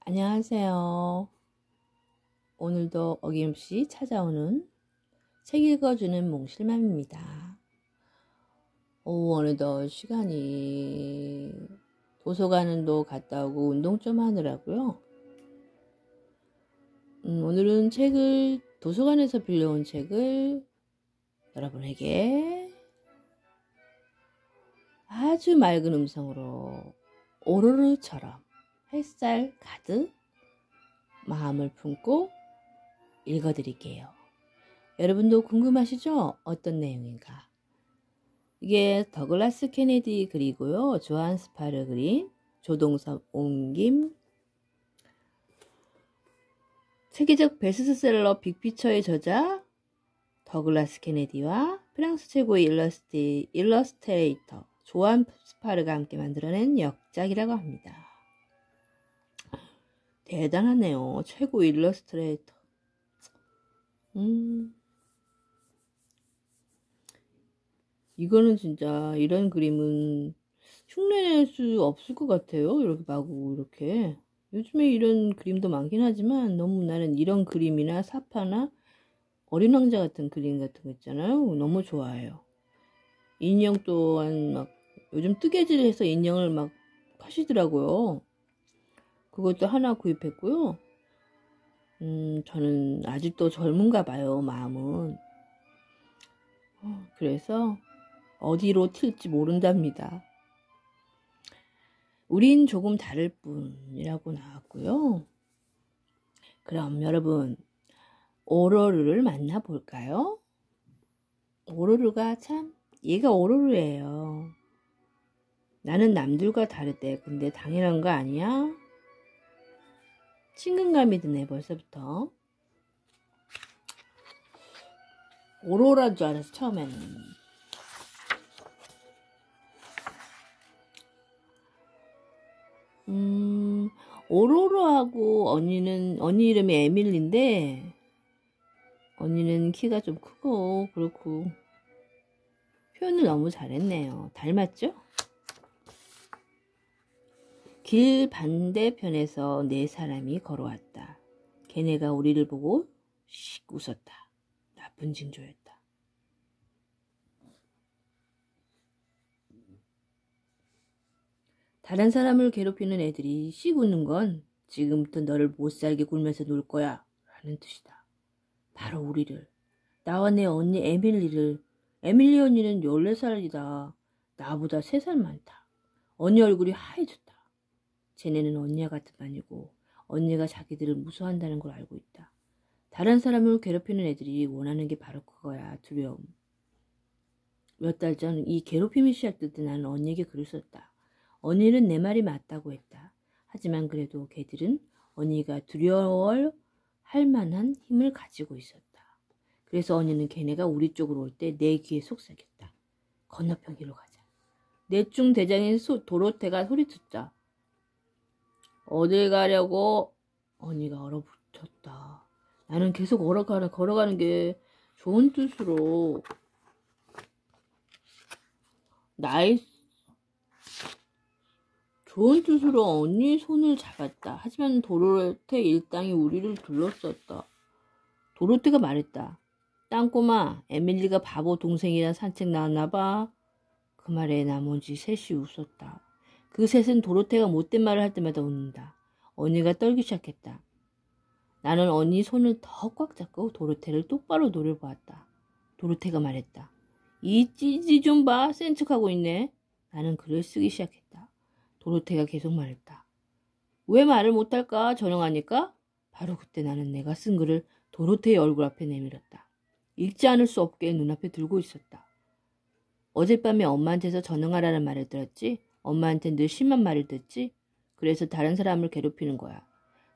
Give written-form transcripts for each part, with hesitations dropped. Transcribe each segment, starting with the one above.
안녕하세요. 오늘도 어김없이 찾아오는 책 읽어주는 몽실맘입니다. 어느덧 시간이 도서관도 갔다 오고 운동 좀 하느라고요. 오늘은 도서관에서 빌려온 책을 여러분에게 아주 맑은 음성으로 오로르처럼 햇살 가득 마음을 품고 읽어드릴게요. 여러분도 궁금하시죠? 어떤 내용인가? 이게 더글라스 케네디 글이고요. 조한 스파르 그린, 조동섭 옮김, 세계적 베스트셀러 빅피처의 저자 더글라스 케네디와 프랑스 최고의 일러스트레이터 조한 스파르가 함께 만들어낸 역작이라고 합니다. 대단하네요. 최고 일러스트레이터. 이거는 진짜 이런 그림은 흉내낼 수 없을 것 같아요. 이렇게 마구 이렇게. 요즘에 이런 그림도 많긴 하지만 너무 나는 이런 그림이나 사파나 어린 왕자 같은 그림 같은 거 있잖아요. 너무 좋아해요. 인형 또한 막 요즘 뜨개질해서 인형을 막 하시더라고요. 그것도 하나 구입했고요. 저는 아직도 젊은가 봐요, 마음은. 그래서 어디로 튈지 모른답니다. 우린 조금 다를 뿐이라고 나왔고요. 그럼 여러분, 오로르를 만나볼까요? 오로르가 얘가 오로르예요. 나는 남들과 다르대. 근데 당연한 거 아니야? 친근감이 드네, 벌써부터. 오로라인 줄 알았어, 처음에는. 오로라하고 언니 이름이 에밀리인데, 언니는 키가 좀 크고, 그렇고, 표현을 너무 잘했네요. 닮았죠? 길 반대편에서 네 사람이 걸어왔다. 걔네가 우리를 보고 씩 웃었다. 나쁜 징조였다. 다른 사람을 괴롭히는 애들이 씩 웃는 건 지금부터 너를 못살게 굴면서 놀 거야 라는 뜻이다. 바로 우리를, 나와 내 언니 에밀리 언니는 14살이다. 나보다 3살 많다. 언니 얼굴이 하얘졌다. 쟤네는 언니와 같은 반이고 언니가 자기들을 무서워한다는 걸 알고 있다. 다른 사람을 괴롭히는 애들이 원하는 게 바로 그거야. 두려움. 몇 달 전 이 괴롭힘이 시작될 때 나는 언니에게 글을 썼다. 언니는 내 말이 맞다고 했다. 하지만 그래도 걔들은 언니가 두려워할 만한 힘을 가지고 있었다. 그래서 언니는 걔네가 우리 쪽으로 올 때 내 귀에 속삭였다. 건너편 길로 가자. 넷중 대장인 도로테가 소리쳤다. 어딜 가려고? 언니가 얼어붙었다. 나는 계속 걸어가는 게 좋은 뜻으로 언니 손을 잡았다. 하지만 도로테 일당이 우리를 둘러쌌다. 도로테가 말했다. 땅꼬마, 에밀리가 바보 동생이랑 산책 나왔나봐. 그 말에 나머지 셋이 웃었다. 그 셋은 도로테가 못된 말을 할 때마다 웃는다. 언니가 떨기 시작했다. 나는 언니 손을 더 꽉 잡고 도로테를 똑바로 노려보았다. 도로테가 말했다. 이 찌지 좀 봐. 센 척하고 있네. 나는 글을 쓰기 시작했다. 도로테가 계속 말했다. 왜 말을 못할까? 전화하니까? 바로 그때 나는 내가 쓴 글을 도로테의 얼굴 앞에 내밀었다. 읽지 않을 수 없게 눈앞에 들고 있었다. 어젯밤에 엄마한테서 전응하라는 말을 들었지? 엄마한테 늘 심한 말을 듣지? 그래서 다른 사람을 괴롭히는 거야.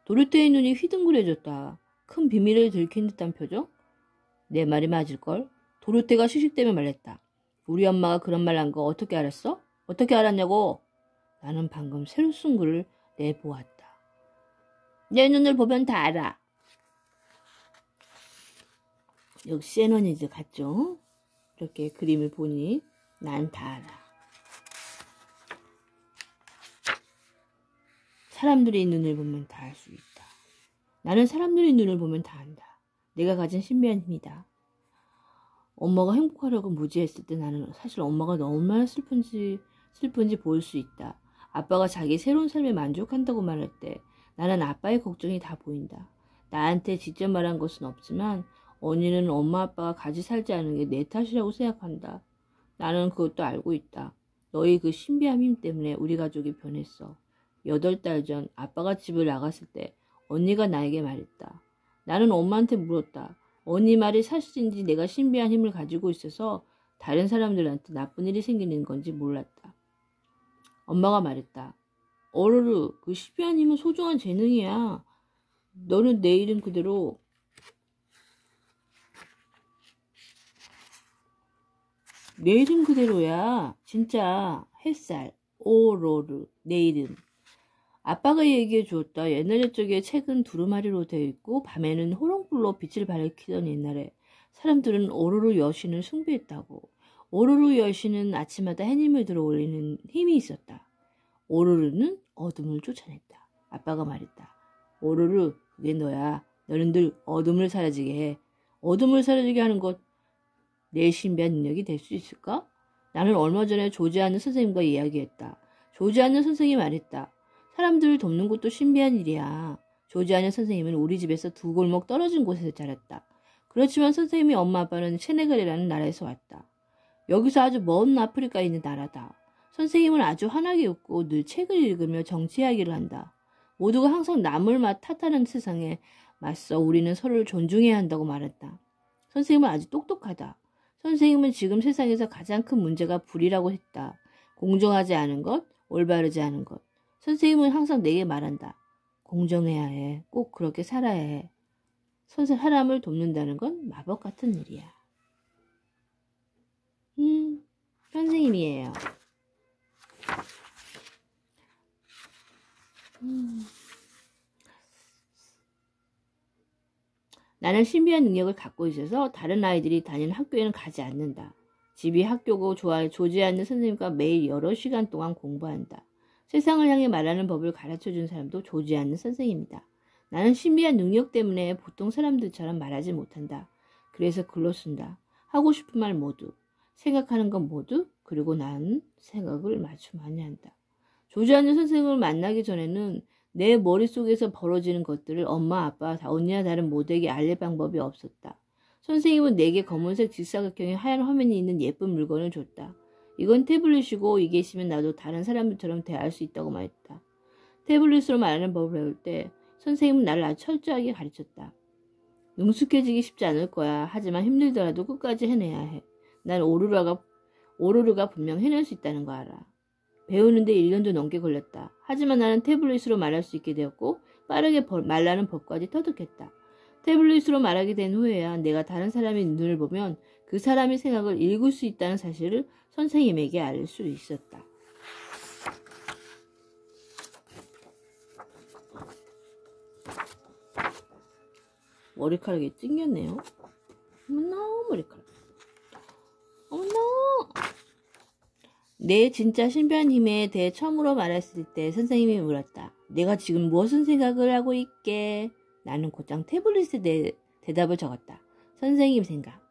도로테의 눈이 휘둥그레졌다. 큰 비밀을 들킨 듯한 표정? 내 말이 맞을걸? 도로테가 시식되며 말했다. 우리 엄마가 그런 말 한 거 어떻게 알았어? 어떻게 알았냐고? 나는 방금 새로 쓴 글을 내보았다. 내 눈을 보면 다 알아. 역시 애너니즈 같죠? 이렇게 그림을 보니 난 다 알아. 사람들이 눈을 보면 다 알 수 있다. 나는 사람들의 눈을 보면 다 안다. 내가 가진 신비한 힘이다. 엄마가 행복하려고 무지했을 때 나는 사실 엄마가 얼마나 슬픈지 보일 수 있다. 아빠가 자기 새로운 삶에 만족한다고 말할 때 나는 아빠의 걱정이 다 보인다. 나한테 직접 말한 것은 없지만 언니는 엄마 아빠가 같이 살지 않은 게 내 탓이라고 생각한다. 나는 그것도 알고 있다. 너희 그 신비한 힘 때문에 우리 가족이 변했어. 8달 전 아빠가 집을 나갔을 때 언니가 나에게 말했다. 나는 엄마한테 물었다. 언니 말이 사실인지 내가 신비한 힘을 가지고 있어서 다른 사람들한테 나쁜 일이 생기는 건지 몰랐다. 엄마가 말했다. 어르르, 그 신비한 힘은 소중한 재능이야. 너는 내 이름 그대로 내 이름 그대로야. 진짜 햇살, 오로르, 내 이름. 아빠가 얘기해 주었다. 옛날 옛적에 책은 두루마리로 되어 있고 밤에는 호롱불로 빛을 밝히던 옛날에 사람들은 오로르 여신을 숭배했다고. 오로르 여신은 아침마다 해님을 들어 올리는 힘이 있었다. 오로르는 어둠을 쫓아냈다. 아빠가 말했다. 오로르, 그게 너야. 너는 늘 어둠을 사라지게 해. 어둠을 사라지게 하는 것 내 신비한 능력이 될 수 있을까? 나는 얼마 전에 조지아는 선생님과 이야기했다. 조지아는 선생님이 말했다. 사람들을 돕는 것도 신비한 일이야. 조지아는 선생님은 우리 집에서 2골목 떨어진 곳에서 자랐다. 그렇지만 선생님이 엄마 아빠는 세네갈이라는 나라에서 왔다. 여기서 아주 먼 아프리카에 있는 나라다. 선생님은 아주 환하게 웃고 늘 책을 읽으며 정치 이야기를 한다. 모두가 항상 남을 탓하는 세상에 맞서 우리는 서로를 존중해야 한다고 말했다. 선생님은 아주 똑똑하다. 선생님은 지금 세상에서 가장 큰 문제가 불이라고 했다. 공정하지 않은 것, 올바르지 않은 것. 선생님은 항상 내게 말한다. 공정해야 해. 꼭 그렇게 살아야 해. 사람을 돕는다는 건 마법 같은 일이야. 선생님이에요. 나는 신비한 능력을 갖고 있어서 다른 아이들이 다니는 학교에는 가지 않는다. 집이 학교고 조지 않는 선생님과 매일 여러 시간 동안 공부한다. 세상을 향해 말하는 법을 가르쳐준 사람도 조지 않는 선생님이다. 나는 신비한 능력 때문에 보통 사람들처럼 말하지 못한다. 그래서 글로 쓴다. 하고 싶은 말 모두, 생각하는 건 모두, 그리고 나는 생각을 아주 많이 한다. 조지 않는 선생님을 만나기 전에는 내 머릿속에서 벌어지는 것들을 엄마, 아빠, 언니와 다른 모두에게 알릴 방법이 없었다. 선생님은 내게 검은색 직사각형의 하얀 화면이 있는 예쁜 물건을 줬다. 이건 태블릿이고 이게 있으면 나도 다른 사람들처럼 대할 수 있다고 말했다. 태블릿으로 말하는 법을 배울 때 선생님은 나를 아주 철저하게 가르쳤다. 능숙해지기 쉽지 않을 거야. 하지만 힘들더라도 끝까지 해내야 해. 난 오로르가 분명 해낼 수 있다는 거 알아. 배우는데 1년도 넘게 걸렸다. 하지만 나는 태블릿으로 말할 수 있게 되었고 빠르게 말하는 법까지 터득했다. 태블릿으로 말하게 된 후에야 내가 다른 사람의 눈을 보면 그 사람의 생각을 읽을 수 있다는 사실을 선생님에게 알릴 수 있었다. 머리카락이 찡겼네요. 어머나 머리카락. 어머나. 내 진짜 신비한 힘에 대해 처음으로 말했을 때 선생님이 물었다. 내가 지금 무슨 생각을 하고 있게? 나는 곧장 태블릿에 대답을 적었다. 선생님 생각.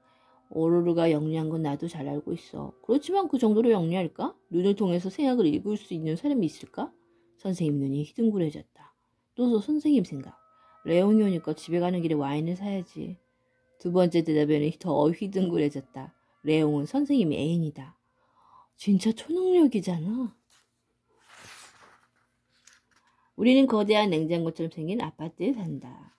오로르가 영리한 건 나도 잘 알고 있어. 그렇지만 그 정도로 영리할까? 눈을 통해서 생각을 읽을 수 있는 사람이 있을까? 선생님 눈이 희둥그레졌다. 또 선생님 생각. 레옹이 오니까 집에 가는 길에 와인을 사야지. 두 번째 대답에는 더 희둥그레졌다. 레옹은 선생님의 애인이다. 진짜 초능력이잖아. 우리는 거대한 냉장고처럼 생긴 아파트에 산다.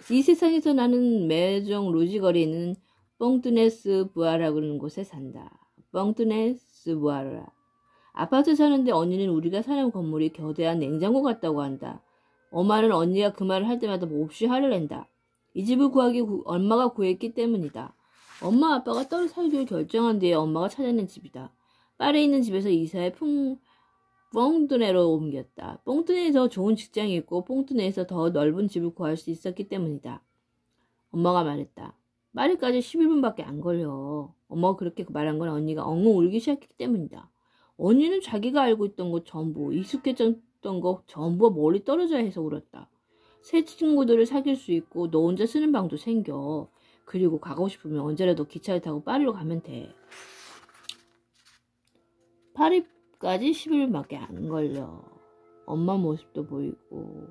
이 세상에서 나는 매정 루지거리에 있는 뽕뚜네스 부아라고 하는 곳에 산다. 뽕뚜네스 부아라. 아파트 사는데 언니는 우리가 사는 건물이 거대한 냉장고 같다고 한다. 엄마는 언니가 그 말을 할 때마다 몹시 화를 낸다. 이 집을 구하기 엄마가 구했기 때문이다. 엄마 아빠가 따로 살기로 결정한 뒤에 엄마가 찾아낸 집이다. 파리에 있는 집에서 이사해 뽕뚜네로 옮겼다. 뽕뚜네에서 좋은 직장이 있고 뽕뚜네에서 더 넓은 집을 구할 수 있었기 때문이다. 엄마가 말했다. 파리까지 11분밖에 안 걸려. 엄마가 그렇게 말한 건 언니가 엉엉 울기 시작했기 때문이다. 언니는 자기가 알고 있던 것 전부 했던 거 전부 멀리 떨어져야 해서 울었다. 새 친구들을 사귈 수 있고 너 혼자 쓰는 방도 생겨. 그리고 가고 싶으면 언제라도 기차를 타고 파리로 가면 돼. 파리까지 10일밖에 안 걸려. 엄마 모습도 보이고.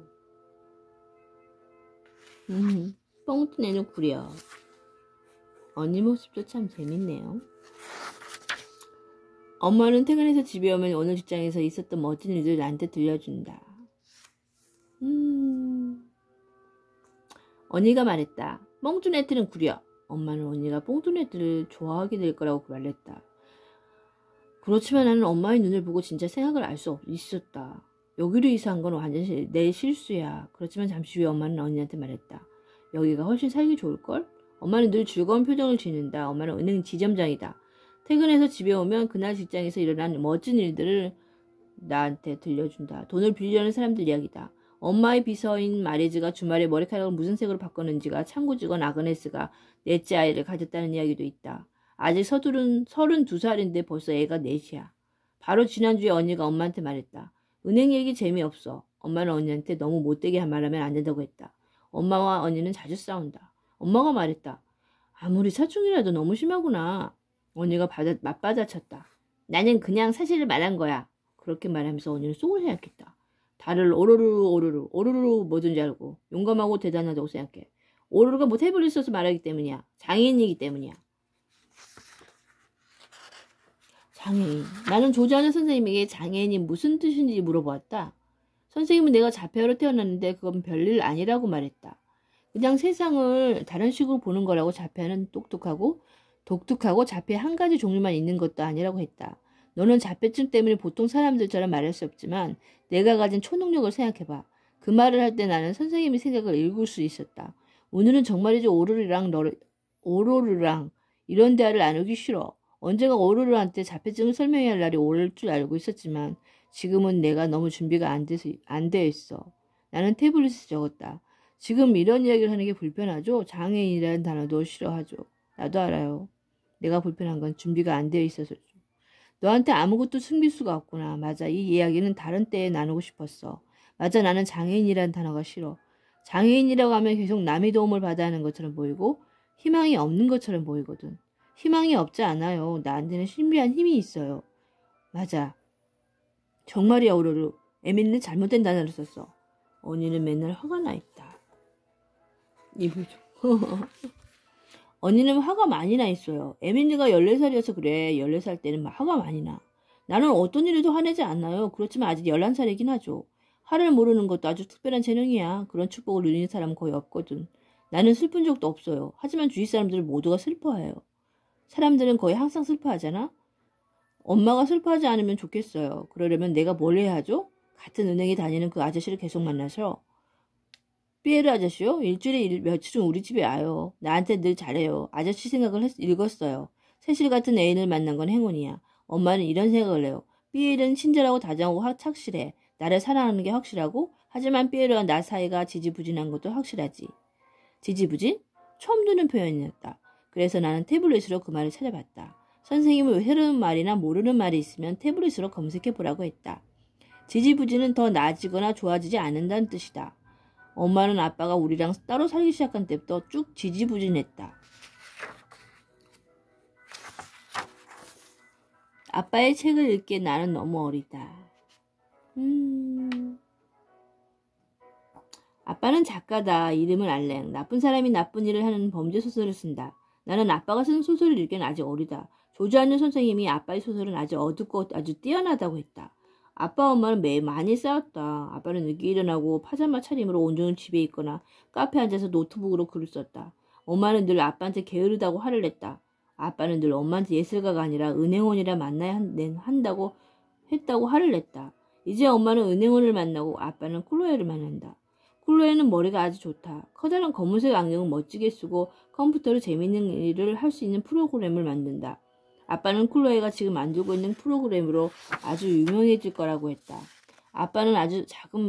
뻥 뜬 애는 구려. 언니 모습도 참 재밌네요. 엄마는 퇴근해서 집에 오면 오늘 직장에서 있었던 멋진 일들 나한테 들려준다. 언니가 말했다. 뽕뚜네트는 구려. 엄마는 언니가 뽕뚜네트를 좋아하게 될 거라고 말했다. 그렇지만 나는 엄마의 눈을 보고 진짜 생각을 알 수 있었다. 여기로 이사한 건 완전 내 실수야. 그렇지만 잠시 후에 엄마는 언니한테 말했다. 여기가 훨씬 살기 좋을걸? 엄마는 늘 즐거운 표정을 짓는다. 엄마는 은행 지점장이다. 퇴근해서 집에 오면 그날 직장에서 일어난 멋진 일들을 나한테 들려준다. 돈을 빌려는 사람들 이야기다. 엄마의 비서인 마리즈가 주말에 머리카락을 무슨 색으로 바꿨는지가 창구 직원 아그네스가 넷째 아이를 가졌다는 이야기도 있다. 아직 서둘은 32살인데 벌써 애가 넷이야. 바로 지난주에 언니가 엄마한테 말했다. 은행 얘기 재미없어. 엄마는 언니한테 너무 못되게 말하면 안 된다고 했다. 엄마와 언니는 자주 싸운다. 엄마가 말했다. 아무리 사춘기라도 너무 심하구나. 언니가 맞받아쳤다. 나는 그냥 사실을 말한 거야. 그렇게 말하면서 언니는 속으로 생각했다. 다를 오로루 뭐든지 알고 용감하고 대단하다고 생각해. 오로루가 뭐 태블릿 써서 말하기 때문이야. 장애인이기 때문이야. 장애인. 나는 조지아는 선생님에게 장애인이 무슨 뜻인지 물어보았다. 선생님은 내가 자폐아로 태어났는데 그건 별일 아니라고 말했다. 그냥 세상을 다른 식으로 보는 거라고. 자폐아는 독특하고 자폐 한 가지 종류만 있는 것도 아니라고 했다. 너는 자폐증 때문에 보통 사람들처럼 말할 수 없지만 내가 가진 초능력을 생각해봐. 그 말을 할 때 나는 선생님의 생각을 읽을 수 있었다. 오늘은 정말이지 오로르랑 이런 대화를 나누기 싫어. 언젠가 오로르한테 자폐증을 설명해야 할 날이 올 줄 알고 있었지만 지금은 내가 너무 준비가 안 되어 있어. 나는 태블릿에 적었다. 지금 이런 이야기를 하는 게 불편하죠? 장애인이라는 단어도 싫어하죠. 나도 알아요. 내가 불편한 건 준비가 안 되어 있어서죠. 너한테 아무것도 숨길 수가 없구나. 맞아. 이 이야기는 다른 때에 나누고 싶었어. 맞아. 나는 장애인이라는 단어가 싫어. 장애인이라고 하면 계속 남의 도움을 받아야 하는 것처럼 보이고 희망이 없는 것처럼 보이거든. 희망이 없지 않아요. 나한테는 신비한 힘이 있어요. 맞아. 정말이야 오로루. 에밀리는 잘못된 단어를 썼어. 언니는 맨날 화가 나 있다. 입을 좀. 언니는 화가 많이 나 있어요. 에밀리가 14살이어서 그래. 14살 때는 막 화가 많이 나. 나는 어떤 일에도 화내지 않아요. 그렇지만 아직 11살이긴 하죠. 화를 모르는 것도 아주 특별한 재능이야. 그런 축복을 누리는 사람은 거의 없거든. 나는 슬픈 적도 없어요. 하지만 주위 사람들 모두가 슬퍼해요. 사람들은 거의 항상 슬퍼하잖아. 엄마가 슬퍼하지 않으면 좋겠어요. 그러려면 내가 뭘 해야 하죠? 같은 은행에 다니는 그 아저씨를 계속 만나서. 피에르 아저씨요? 일주일에 며칠은 우리 집에 와요. 나한테 늘 잘해요. 아저씨 생각을 읽었어요. 세실 같은 애인을 만난 건 행운이야. 엄마는 이런 생각을 해요. 피에르는 친절하고 다정하고 착실해. 나를 사랑하는 게 확실하고 하지만 피에르와 나 사이가 지지부진한 것도 확실하지. 지지부진? 처음 듣는 표현이었다. 그래서 나는 태블릿으로 그 말을 찾아봤다. 선생님은 새로운 말이나 모르는 말이 있으면 태블릿으로 검색해보라고 했다. 지지부진은 더 나아지거나 좋아지지 않는다는 뜻이다. 엄마는 아빠가 우리랑 따로 살기 시작한 때부터 쭉 지지부진했다. 아빠의 책을 읽기에 나는 너무 어리다. 아빠는 작가다. 이름은 알랭. 나쁜 사람이 나쁜 일을 하는 범죄 소설을 쓴다. 나는 아빠가 쓴 소설을 읽기엔 아직 어리다. 조지아는 선생님이 아빠의 소설은 아주 어둡고 아주 뛰어나다고 했다. 아빠 엄마는 매일 많이 싸웠다. 아빠는 늦게 일어나고 파자마 차림으로 온종일 집에 있거나 카페에 앉아서 노트북으로 글을 썼다. 엄마는 늘 아빠한테 게으르다고 화를 냈다. 아빠는 늘 엄마한테 예술가가 아니라 은행원이라 만나야 한다고 했다고 화를 냈다. 이제 엄마는 은행원을 만나고 아빠는 클로에를 만난다. 클로에는 머리가 아주 좋다. 커다란 검은색 안경을 멋지게 쓰고 컴퓨터로 재밌는 일을 할 수 있는 프로그램을 만든다. 아빠는 클로에가 지금 만들고 있는 프로그램으로 아주 유명해질 거라고 했다. 아빠는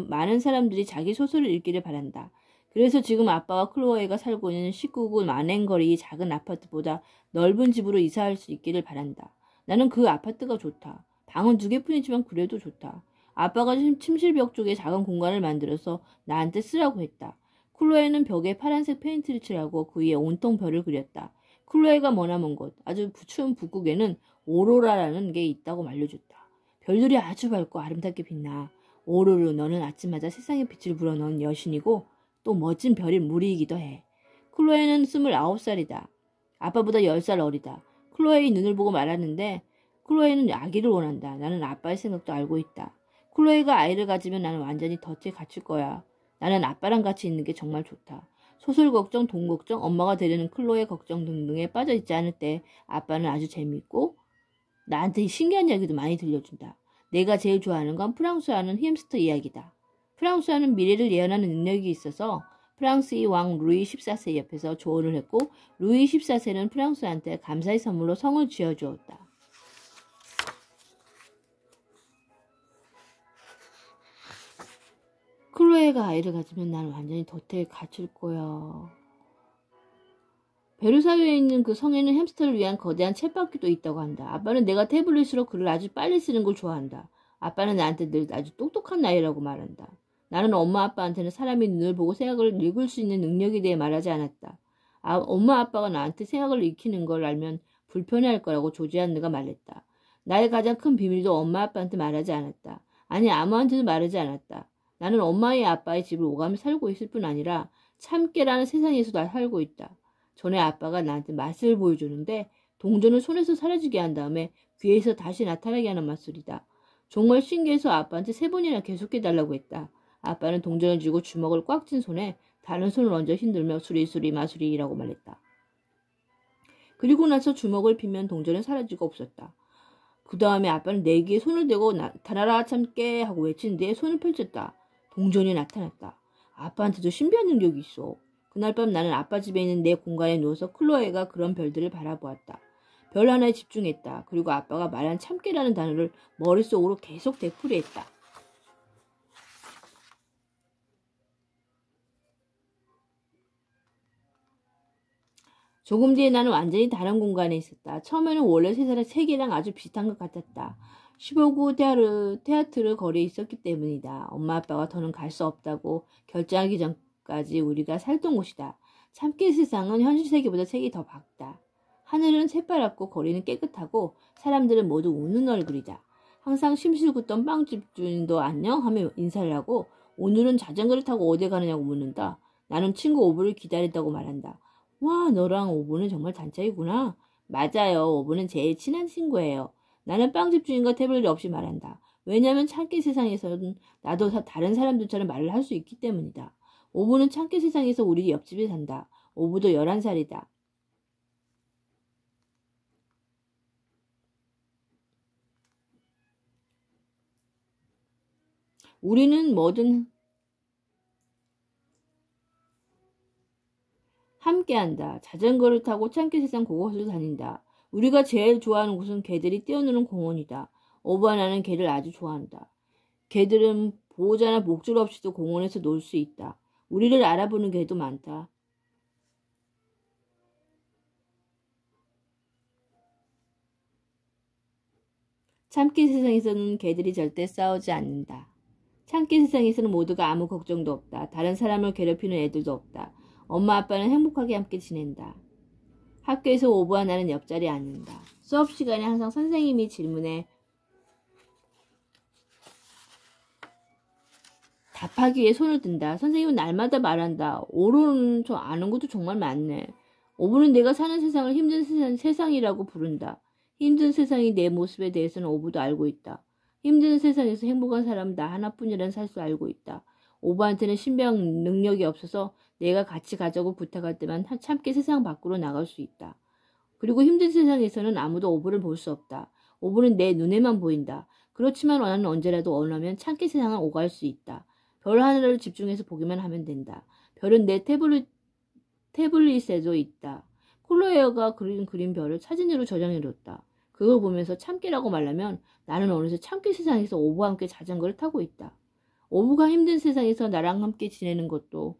많은 사람들이 자기 소설을 읽기를 바란다. 그래서 지금 아빠와 클로에가 살고 있는 19구 만행거리 작은 아파트보다 넓은 집으로 이사할 수 있기를 바란다. 나는 그 아파트가 좋다. 방은 2개뿐이지만 그래도 좋다. 아빠가 침실벽 쪽에 작은 공간을 만들어서 나한테 쓰라고 했다. 클로에는 벽에 파란색 페인트를 칠하고 그 위에 온통 별을 그렸다. 클로에가 머나먼 곳, 아주 추운 북극에는 오로라라는 게 있다고 알려줬다. 별들이 아주 밝고 아름답게 빛나. 오로르, 너는 아침마다 세상에 빛을 불어넣은 여신이고 또 멋진 별인 무리이기도 해. 클로에는 29살이다. 아빠보다 10살 어리다. 클로에의 눈을 보고 말하는데 클로에는 아기를 원한다. 나는 아빠의 생각도 알고 있다. 클로에가 아이를 가지면 나는 완전히 덫에 갇힐 거야. 나는 아빠랑 같이 있는 게 정말 좋다. 소설 걱정, 돈 걱정, 엄마가 되려는 클로에 걱정 등등에 빠져있지 않을 때 아빠는 아주 재밌고 나한테 신기한 이야기도 많이 들려준다. 내가 제일 좋아하는 건 프랑스어하는 햄스터 이야기다. 프랑스어는 미래를 예언하는 능력이 있어서 프랑스의 왕 루이 14세 옆에서 조언을 했고 루이 14세는 프랑스한테 감사의 선물로 성을 지어주었다. 클로에가 아이를 가지면 난 완전히 덫에 갇힐 거야. 베르사유에 있는 그 성에는 햄스터를 위한 거대한 쳇바퀴도 있다고 한다. 아빠는 내가 태블릿으로 글을 아주 빨리 쓰는 걸 좋아한다. 아빠는 나한테 늘 아주 똑똑한 나이라고 말한다. 나는 엄마 아빠한테는 사람이 눈을 보고 생각을 읽을 수 있는 능력에 대해 말하지 않았다. 엄마 아빠가 나한테 생각을 익히는 걸 알면 불편해할 거라고 조지 안느가 말했다. 나의 가장 큰 비밀도 엄마 아빠한테 말하지 않았다. 아니 아무한테도 말하지 않았다. 나는 엄마의 아빠의 집을 오가며 살고 있을 뿐 아니라 참깨라는 세상에서도 살고 있다. 전에 아빠가 나한테 맛을 보여주는데 동전을 손에서 사라지게 한 다음에 귀에서 다시 나타나게 하는 맛술이다. 정말 신기해서 아빠한테 3번이나 계속해달라고 했다. 아빠는 동전을 쥐고 주먹을 꽉 쥔 손에 다른 손을 얹어 흔들며 수리수리 마수리라고 말했다. 그리고 나서 주먹을 펴면 동전은 사라지고 없었다. 그 다음에 아빠는 내 귀에 손을 대고 나타나라 참깨 하고 외친 뒤에 손을 펼쳤다. 동전이 나타났다. 아빠한테도 신비한 능력이 있어. 그날 밤 나는 아빠 집에 있는 내 공간에 누워서 클로에가 그런 별들을 바라보았다. 별 하나에 집중했다. 그리고 아빠가 말한 참깨라는 단어를 머릿속으로 계속 되풀이했다. 조금 뒤에 나는 완전히 다른 공간에 있었다. 처음에는 원래 세계랑 아주 비슷한 것 같았다. 15구 테아트르 거리에 있었기 때문이다. 엄마 아빠가 더는 갈 수 없다고 결정하기 전까지 우리가 살던 곳이다. 참깨 세상은 현실 세계보다 색이 더 밝다. 하늘은 새파랗고 거리는 깨끗하고 사람들은 모두 웃는 얼굴이다. 항상 심술 굽던 빵집 주인도 안녕 하며 인사를 하고 오늘은 자전거를 타고 어디 가느냐고 묻는다. 나는 친구 오브를 기다린다고 말한다. 와, 너랑 오브는 정말 단짝이구나. 맞아요. 오브는 제일 친한 친구예요. 나는 빵집 주인과 태블릿 없이 말한다. 왜냐하면 참깨 세상에서는 나도 다른 사람들처럼 말을 할 수 있기 때문이다. 오브는 참깨 세상에서 우리 옆집에 산다. 오브도 11살이다. 우리는 뭐든 함께한다. 자전거를 타고 참깨 세상 곳곳을 다닌다. 우리가 제일 좋아하는 곳은 개들이 뛰어노는 공원이다. 오브와 나는 개를 아주 좋아한다. 개들은 보호자나 목줄 없이도 공원에서 놀 수 있다. 우리를 알아보는 개도 많다. 참깨 세상에서는 개들이 절대 싸우지 않는다. 참깨 세상에서는 모두가 아무 걱정도 없다. 다른 사람을 괴롭히는 애들도 없다. 엄마 아빠는 행복하게 함께 지낸다. 학교에서 오브와 나는 옆자리에 앉는다. 수업 시간에 항상 선생님이 질문에 답하기 위해 손을 든다. 선생님은 날마다 말한다. 오로는 저 아는 것도 정말 많네. 오브는 내가 사는 세상을 힘든 세상이라고 부른다. 힘든 세상이 내 모습에 대해서는 오브도 알고 있다. 힘든 세상에서 행복한 사람은 나 하나뿐이라는 사실을 알고 있다. 오브한테는 신비한 능력이 없어서 내가 같이 가자고 부탁할 때만 참깨 세상 밖으로 나갈 수 있다. 그리고 힘든 세상에서는 아무도 오브를 볼 수 없다. 오브는 내 눈에만 보인다. 그렇지만 나는 언제라도 원하면 참깨 세상을 오갈 수 있다. 별 하나를 집중해서 보기만 하면 된다. 별은 내 태블릿에도 있다. 콜로에어가 그린 별을 사진으로 저장해뒀다. 그걸 보면서 참깨라고 말하면 나는 어느새 참깨 세상에서 오브와 함께 자전거를 타고 있다. 오브가 힘든 세상에서 나랑 함께 지내는 것도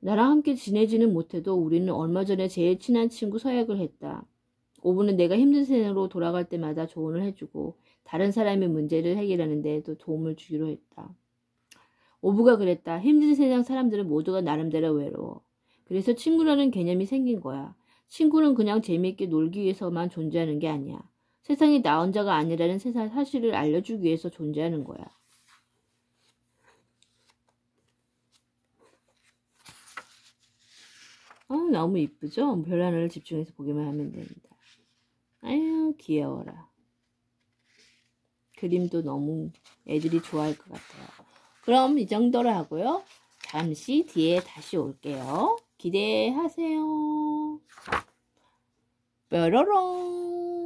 나랑 함께 지내지는 못해도 우리는 얼마 전에 제일 친한 친구 서약을 했다. 오브는 내가 힘든 세상으로 돌아갈 때마다 조언을 해주고 다른 사람의 문제를 해결하는 데에도 도움을 주기로 했다. 오브가 그랬다. 힘든 세상 사람들은 모두가 나름대로 외로워. 그래서 친구라는 개념이 생긴 거야. 친구는 그냥 재미있게 놀기 위해서만 존재하는 게 아니야. 세상이 나 혼자가 아니라는 세상 사실을 알려주기 위해서 존재하는 거야. 너무 이쁘죠? 별 하나를 집중해서 보기만 하면 됩니다. 아유, 귀여워라. 그림도 너무 애들이 좋아할 것 같아요. 그럼 이 정도로 하고요. 잠시 뒤에 다시 올게요. 기대하세요. 뾰로롱.